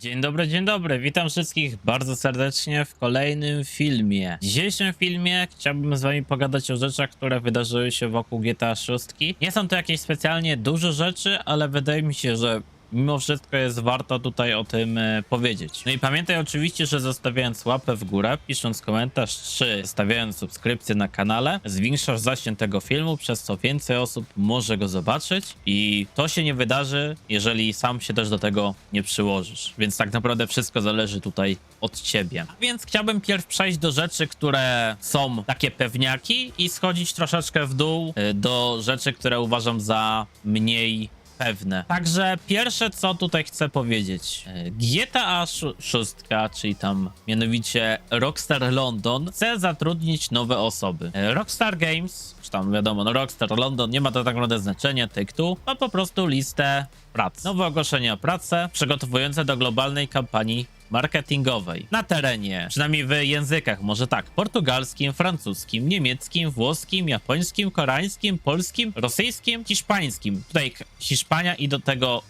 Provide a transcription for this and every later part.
Dzień dobry, witam wszystkich bardzo serdecznie w kolejnym filmie. W dzisiejszym filmie chciałbym z wami pogadać o rzeczach, które wydarzyły się wokół GTA 6. Nie są to jakieś specjalnie duże rzeczy, ale wydaje mi się, że mimo wszystko jest warto tutaj o tym powiedzieć. No i pamiętaj oczywiście, że zostawiając łapę w górę, pisząc komentarz czy stawiając subskrypcję na kanale, zwiększasz zasięg tego filmu, przez co więcej osób może go zobaczyć i to się nie wydarzy, jeżeli sam się też do tego nie przyłożysz. Więc tak naprawdę wszystko zależy tutaj od ciebie. Więc chciałbym pierw przejść do rzeczy, które są takie pewniaki i schodzić troszeczkę w dół do rzeczy, które uważam za mniej pewne. Także pierwsze, co tutaj chcę powiedzieć. GTA 6, czyli tam mianowicie Rockstar London, chce zatrudnić nowe osoby. Rockstar Games, czy tam wiadomo, no Rockstar London, nie ma to tak naprawdę znaczenia, Take-Two, ma po prostu listę prac. Nowe ogłoszenia o pracę przygotowujące do globalnej kampanii marketingowej na terenie, przynajmniej w językach, może tak, portugalskim, francuskim, niemieckim, włoskim, japońskim, koreańskim, polskim, rosyjskim, hiszpańskim. Tutaj Hiszpania i do tego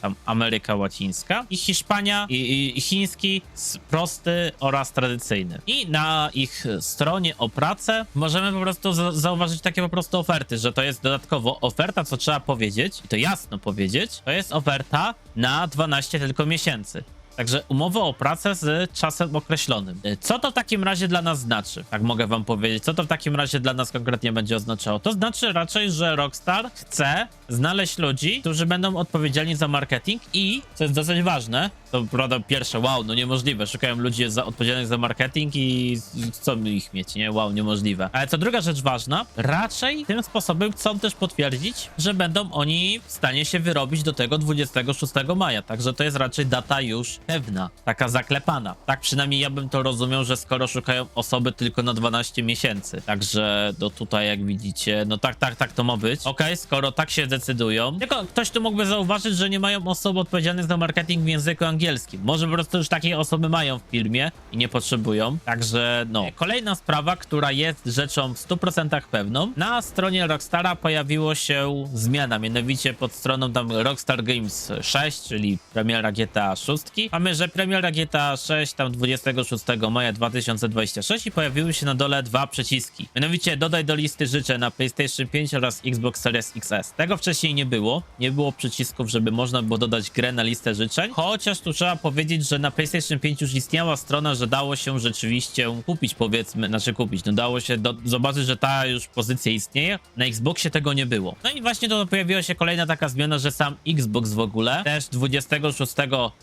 tam Ameryka Łacińska i Hiszpania i chiński prosty oraz tradycyjny. I na ich stronie o pracę możemy po prostu zauważyć takie po prostu oferty, że to jest dodatkowo oferta, co trzeba powiedzieć, i to jasno powiedzieć, to jest oferta na 12 tylko miesięcy. Także umowa o pracę z czasem określonym. Co to w takim razie dla nas znaczy? Tak mogę wam powiedzieć. Co to w takim razie dla nas konkretnie będzie oznaczało? To znaczy raczej, że Rockstar chce znaleźć ludzi, którzy będą odpowiedzialni za marketing i, co jest dosyć ważne, to prawda pierwsze, wow, no niemożliwe. Szukają ludzi odpowiedzialnych za marketing i co my ich mieć, nie? Wow, niemożliwe. Ale co druga rzecz ważna, raczej tym sposobem chcą też potwierdzić, że będą oni w stanie się wyrobić do tego 26 maja. Także to jest raczej data już pewna, taka zaklepana. Tak przynajmniej ja bym to rozumiał, że skoro szukają osoby tylko na 12 miesięcy. Także do tutaj jak widzicie, no tak to ma być. Okej, skoro tak się decydują. Tylko ktoś tu mógłby zauważyć, że nie mają osoby odpowiedzialnych za marketing w języku angielskim. Może po prostu już takie osoby mają w firmie i nie potrzebują. Także no. Kolejna sprawa, która jest rzeczą w 100% pewną. Na stronie Rockstara pojawiło się zmiana, mianowicie pod stroną tam Rockstar Games 6, czyli premiera GTA 6. Mamy, że premiera GTA 6 tam 26 maja 2026 i pojawiły się na dole dwa przyciski. Mianowicie dodaj do listy życzeń na PlayStation 5 oraz Xbox Series XS. Tego wcześniej nie było. Nie było przycisków, żeby można było dodać grę na listę życzeń. Chociaż tu trzeba powiedzieć, że na PlayStation 5 już istniała strona, że dało się rzeczywiście kupić, powiedzmy, no dało się zobaczyć, że ta już pozycja istnieje. Na Xboxie tego nie było. No i właśnie to pojawiła się kolejna taka zmiana, że sam Xbox w ogóle też 26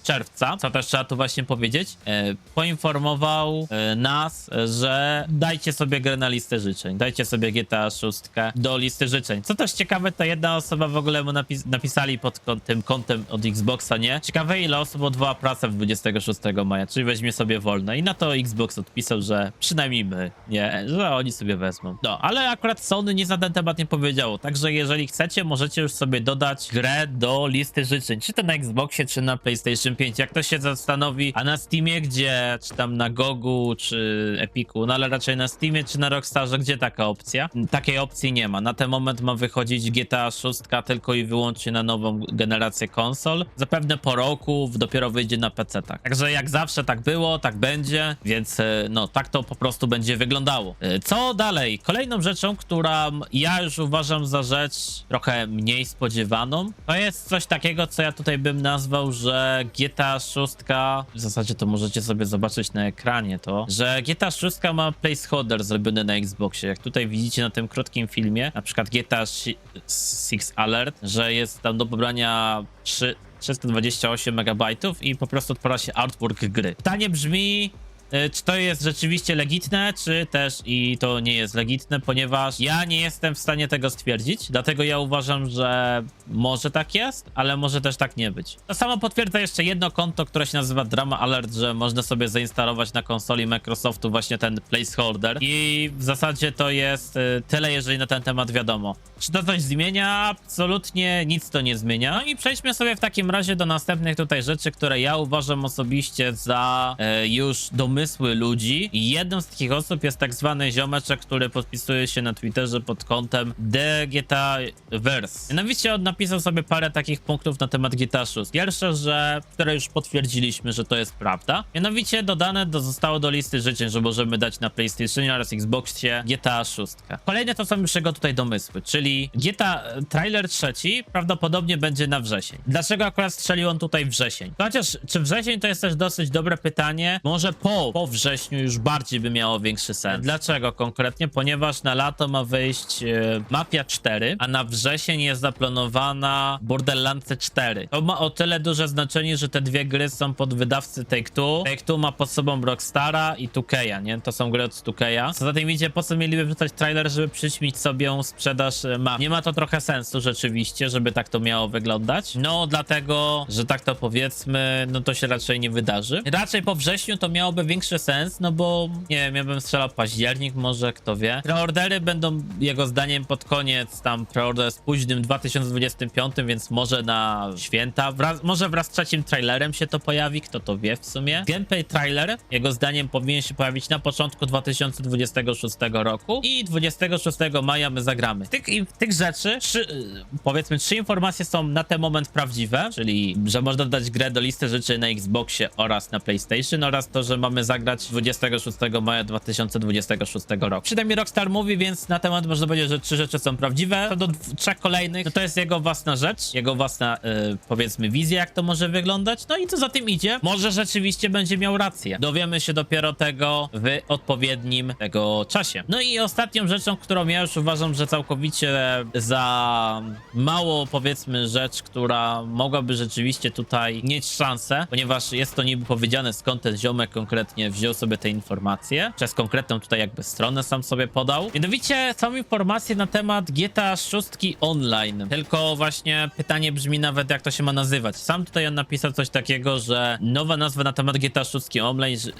czerwca, co też trzeba tu właśnie powiedzieć, poinformował nas, że dajcie sobie grę na listę życzeń. Dajcie sobie GTA 6 do listy życzeń. Co też ciekawe, to jedna osoba w ogóle mu napisali pod tym kontem od Xboxa, nie? Ciekawe, ile osób odwoła pracę w 26 maja, czyli weźmie sobie wolne. I na to Xbox odpisał, że przynajmniej my, nie, że oni sobie wezmą. No, ale akurat Sony nic na ten temat nie powiedziało, także jeżeli chcecie, możecie już sobie dodać grę do listy życzeń, czy to na Xboxie, czy na PlayStation 5. Jak ktoś się zastanowi, a na Steamie gdzie, czy tam na Gogu, czy Epiku, no ale raczej na Steamie, czy na Rockstarze, gdzie taka opcja? Takiej opcji nie ma. Na ten moment ma wychodzić GTA 6 tylko i wyłącznie na nową generację konsol. Zapewne po roku dopiero wyjdzie na PC-tach. Także jak zawsze tak było, tak będzie, więc no tak to po prostu będzie wyglądało. Co dalej? Kolejną rzeczą, którą ja już uważam za rzecz trochę mniej spodziewaną, to jest coś takiego, co ja tutaj bym nazwał, że GTA 6, w zasadzie to możecie sobie zobaczyć na ekranie to, że GTA 6 ma placeholder zrobiony na Xboxie. Jak tutaj widzicie na tym krótkim filmie, na przykład GTA 6 Alert, że jest tam do pobrania 328 MB i po prostu odpala się artwork gry. Pytanie brzmi, czy to jest rzeczywiście legitne, czy też i to nie jest legitne, ponieważ ja nie jestem w stanie tego stwierdzić, dlatego ja uważam, że może tak jest, ale może też tak nie być. To samo potwierdza jeszcze jedno konto, które się nazywa Drama Alert, że można sobie zainstalować na konsoli Microsoftu właśnie ten placeholder i w zasadzie to jest tyle, jeżeli na ten temat wiadomo. Czy to coś zmienia? Absolutnie nic to nie zmienia. No i przejdźmy sobie w takim razie do następnych tutaj rzeczy, które ja uważam osobiście za już domyślne domysły ludzi i jedną z takich osób jest tak zwany ziomeczek, który podpisuje się na Twitterze pod kątem The GTA Verse. Mianowicie on napisał sobie parę takich punktów na temat GTA 6. Pierwsze, które już potwierdziliśmy, że to jest prawda. Mianowicie zostało do listy życzeń, że możemy dać na PlayStation oraz Xboxie GTA 6. Kolejne to są już jego tutaj domysły, czyli trailer trzeci prawdopodobnie będzie na wrzesień. Dlaczego akurat strzelił on tutaj wrzesień? Chociaż czy wrzesień to jest też dosyć dobre pytanie. Może po wrześniu już bardziej by miało większy sens. Dlaczego konkretnie? Ponieważ na lato ma wyjść Mafia 4, a na wrzesień jest zaplanowana Borderlands 4. To ma o tyle duże znaczenie, że te dwie gry są pod wydawcy Take-Two. Take-Two ma pod sobą Rockstara i 2K'a, nie? To są gry od 2K'a. Co za tym idzie, po co mieliby wrzucać trailer, żeby przyćmić sobie sprzedaż map? Nie ma to trochę sensu rzeczywiście, żeby tak to miało wyglądać. No dlatego, że tak to powiedzmy, no to się raczej nie wydarzy. Raczej po wrześniu to miałoby większy sens, no bo nie wiem, ja bym strzelał październik, może kto wie. Preordery będą jego zdaniem pod koniec, tam preorder z późnym 2025, więc może na święta, może wraz z trzecim trailerem się to pojawi, kto to wie w sumie. Gameplay trailer jego zdaniem powinien się pojawić na początku 2026 roku i 26 maja my zagramy. Tych rzeczy, powiedzmy trzy informacje są na ten moment prawdziwe, czyli że można dodać grę do listy życzeń na Xboxie oraz na PlayStation oraz to, że mamy zagrać 26 maja 2026 roku. Przynajmniej Rockstar mówi, więc na temat można powiedzieć, że trzy rzeczy są prawdziwe. Co do trzech kolejnych, to jest jego własna rzecz, jego własna powiedzmy wizja, jak to może wyglądać. No i co za tym idzie, może rzeczywiście będzie miał rację. Dowiemy się dopiero tego w odpowiednim tego czasie. No i ostatnią rzeczą, którą ja już uważam, że całkowicie za mało powiedzmy rzecz, która mogłaby rzeczywiście tutaj mieć szansę, ponieważ jest to niby powiedziane, skąd ten ziomek konkretnie wziął sobie te informacje, przez konkretną tutaj jakby stronę sam sobie podał. Mianowicie są informacje na temat GTA 6 Online, tylko właśnie pytanie brzmi nawet, jak to się ma nazywać. Sam tutaj on napisał coś takiego, że nowa nazwa na temat GTA 6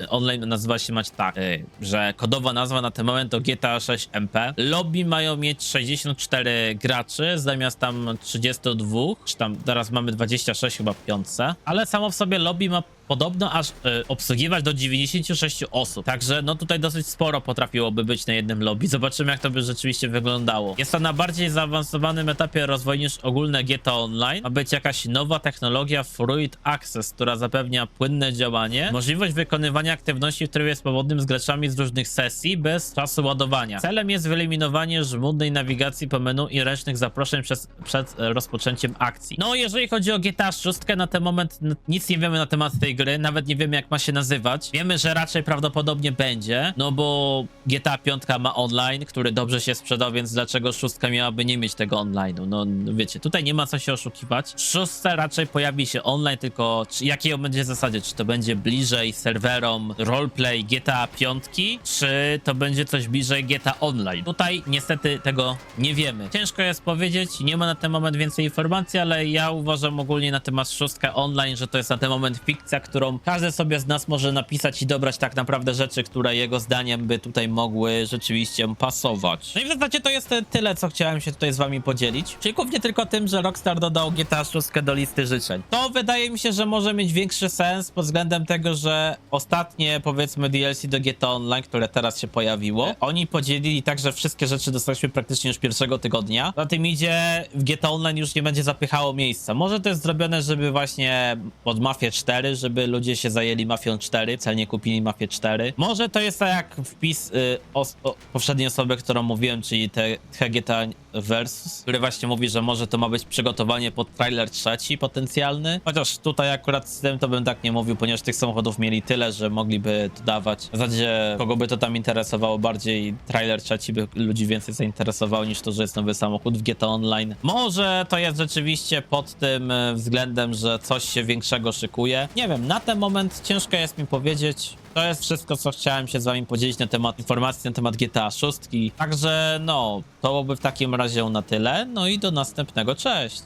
Online nazywa się tak, że kodowa nazwa na ten moment to GTA 6 MP. Lobby mają mieć 64 graczy zamiast tam 32, czy tam teraz mamy 26 chyba w piątce, ale samo w sobie lobby ma podobno aż obsługiwać do 96 osób. Także no tutaj dosyć sporo potrafiłoby być na jednym lobby. Zobaczymy, jak to by rzeczywiście wyglądało. Jest to na bardziej zaawansowanym etapie rozwoju niż ogólne GTA Online. Ma być jakaś nowa technologia Fluid Access, która zapewnia płynne działanie, możliwość wykonywania aktywności w trybie swobodnym z graczami z różnych sesji bez czasu ładowania. Celem jest wyeliminowanie żmudnej nawigacji po menu i ręcznych zaproszeń przed rozpoczęciem akcji. No jeżeli chodzi o GTA 6, na ten moment nic nie wiemy na temat tej gry, nawet nie wiemy, jak ma się nazywać. Wiemy, że raczej prawdopodobnie będzie, no bo GTA 5 ma online, który dobrze się sprzedał, więc dlaczego 6 miałaby nie mieć tego online'u? No wiecie, tutaj nie ma co się oszukiwać. 6 raczej pojawi się online, tylko jakiej on będzie w zasadzie? Czy to będzie bliżej serwerom roleplay GTA 5, czy to będzie coś bliżej GTA Online? Tutaj niestety tego nie wiemy. Ciężko jest powiedzieć, nie ma na ten moment więcej informacji, ale ja uważam ogólnie na temat 6 online, że to jest na ten moment fikcja, którą każdy sobie z nas może napisać i dobrać tak naprawdę rzeczy, które jego zdaniem by tutaj mogły rzeczywiście pasować. No i w zasadzie to jest tyle, co chciałem się tutaj z wami podzielić. Czyli głównie tylko tym, że Rockstar dodał GTA 6 do listy życzeń. To wydaje mi się, że może mieć większy sens pod względem tego, że ostatnie powiedzmy DLC do GTA Online, które teraz się pojawiło, oni podzielili tak, że wszystkie rzeczy dostaliśmy praktycznie już pierwszego tygodnia. Za tym idzie, w GTA Online już nie będzie zapychało miejsca. Może to jest zrobione, żeby właśnie pod Mafię 4, żeby ludzie się zajęli Mafią 4, celnie kupili Mafię 4. Może to jest tak jak wpis poprzedniej osoby, którą mówiłem, czyli te GTA Versus, który właśnie mówi, że może to ma być przygotowanie pod trailer trzeci potencjalny. Chociaż tutaj akurat z tym to bym tak nie mówił, ponieważ tych samochodów mieli tyle, że mogliby to dawać. W zasadzie kogo by to tam interesowało bardziej, trailer trzeci by ludzi więcej zainteresował niż to, że jest nowy samochód w GTA Online. Może to jest rzeczywiście pod tym względem, że coś się większego szykuje. Nie wiem, na ten moment ciężko jest mi powiedzieć. To jest wszystko, co chciałem się z wami podzielić na temat informacji na temat GTA 6. Także no, to byłoby w takim razie na tyle. No i do następnego, cześć!